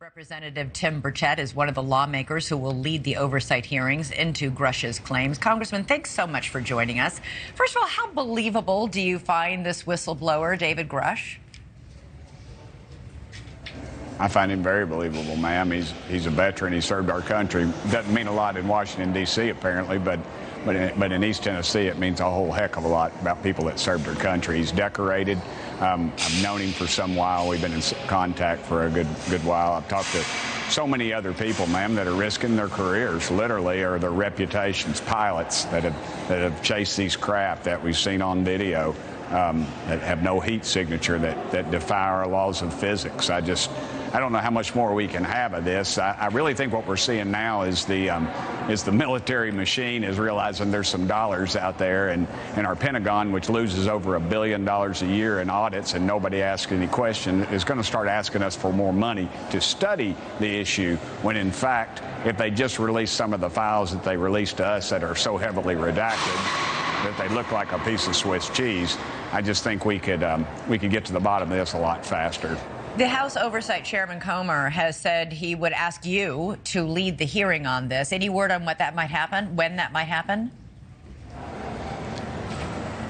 Representative Tim Burchett is one of the lawmakers who will lead the oversight hearings into Grush's claims. Congressman, thanks so much for joining us. First of all, how believable do you find this whistleblower, David Grush? I find him very believable, ma'am. He's a veteran. He served our country. Doesn't mean a lot in Washington, D.C., apparently, but in East Tennessee, it means a whole heck of a lot about people that served our country. He's decorated. I've known him for some while. We've been in contact for a good while. I've talked to so many other people, ma'am, that are risking their careers, literally, or their reputations, pilots that have chased these craft that we've seen on video that have no heat signature, that defy our laws of physics. I don't know how much more we can have of this. I really think what we're seeing now is the military machine is realizing there's some dollars out there, and our Pentagon, which loses over $1 billion a year in audits and nobody asks any question, is going to start asking us for more money to study the issue, when in fact, if they just release some of the files that they released to us that are so heavily redacted that they look like a piece of Swiss cheese, I just think we could get to the bottom of this a lot faster. The House Oversight Chairman Comer has said he would ask you to lead the hearing on this. Any word on what that might happen, when that might happen?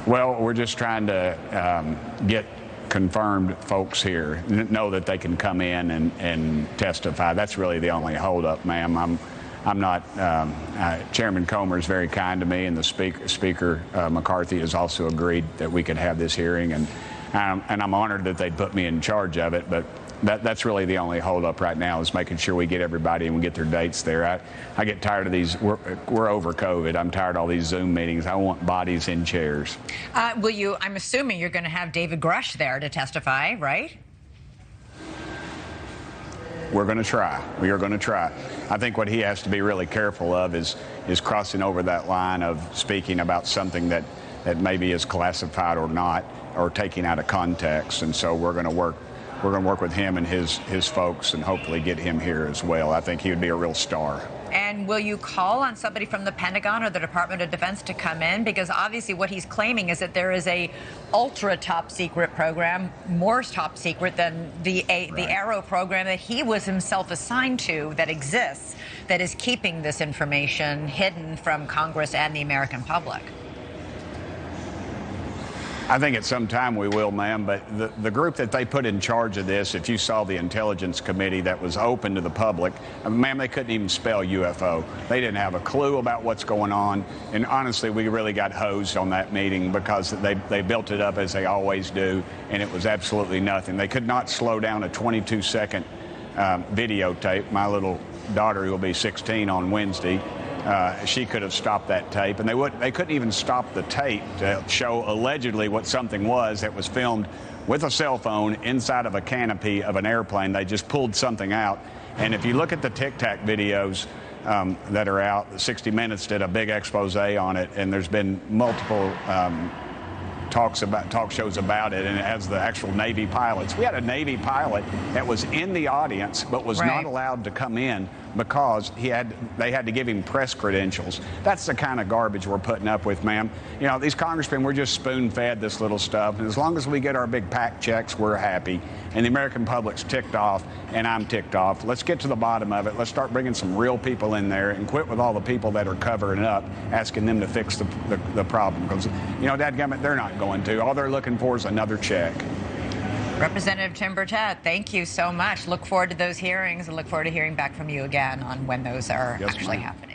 Well, we're just trying to get confirmed folks here, know that they can come in and testify. That's really the only holdup, ma'am. I'm not. Chairman Comer is very kind to me, and the Speaker McCarthy has also agreed that we could have this hearing, and I'm honored that they'd put me in charge of it. But that's really the only holdup right now, is making sure we get everybody and we get their dates there. I get tired of these. We're over COVID. I'm tired of all these Zoom meetings. I want bodies in chairs. I'm assuming you're going to have David Grush there to testify, right? We're going to try. We are going to try. I think what he has to be really careful of is crossing over that line of speaking about something that maybe is classified or not, or taking out of context. And so we're going to work with him and his folks, and hopefully get him here as well. I think he would be a real star. And will you call on somebody from the Pentagon or the Department of Defense to come in? Because obviously what he's claiming is that there is a ultra top secret program, more top secret than the Arrow program that he was himself assigned to, that exists, that is keeping this information hidden from Congress and the American public. I think at some time we will, ma'am, but the group that they put in charge of this, if you saw the Intelligence Committee that was open to the public, ma'am, they couldn't even spell UFO. They didn't have a clue about what's going on, and honestly, we really got hosed on that meeting because they built it up as they always do, and it was absolutely nothing. They could not slow down a 22-second videotape. My little daughter, who will be 16 on Wednesday, she could have stopped that tape, and they couldn't even stop the tape to show allegedly what something was that was filmed with a cell phone inside of a canopy of an airplane. They just pulled something out. And if you look at the Tic Tac videos that are out, 60 Minutes did a big expose on it, and there's been multiple talk shows about it, and it has the actual Navy pilots. We had a Navy pilot that was in the audience but was not allowed to come in because they had to give him press credentials. That's the kind of garbage we're putting up with, ma'am. You know, these congressmen, we're just spoon-fed this little stuff, and as long as we get our big PAC checks, we're happy. And the American public's ticked off, and I'm ticked off. Let's get to the bottom of it. Let's start bringing some real people in there and quit with all the people that are covering it up, asking them to fix the problem. Because, you know, dadgummit, they're not going to. All they're looking for is another check. Representative Tim Burchett, thank you so much. Look forward to those hearings, and look forward to hearing back from you again on when those are actually happening.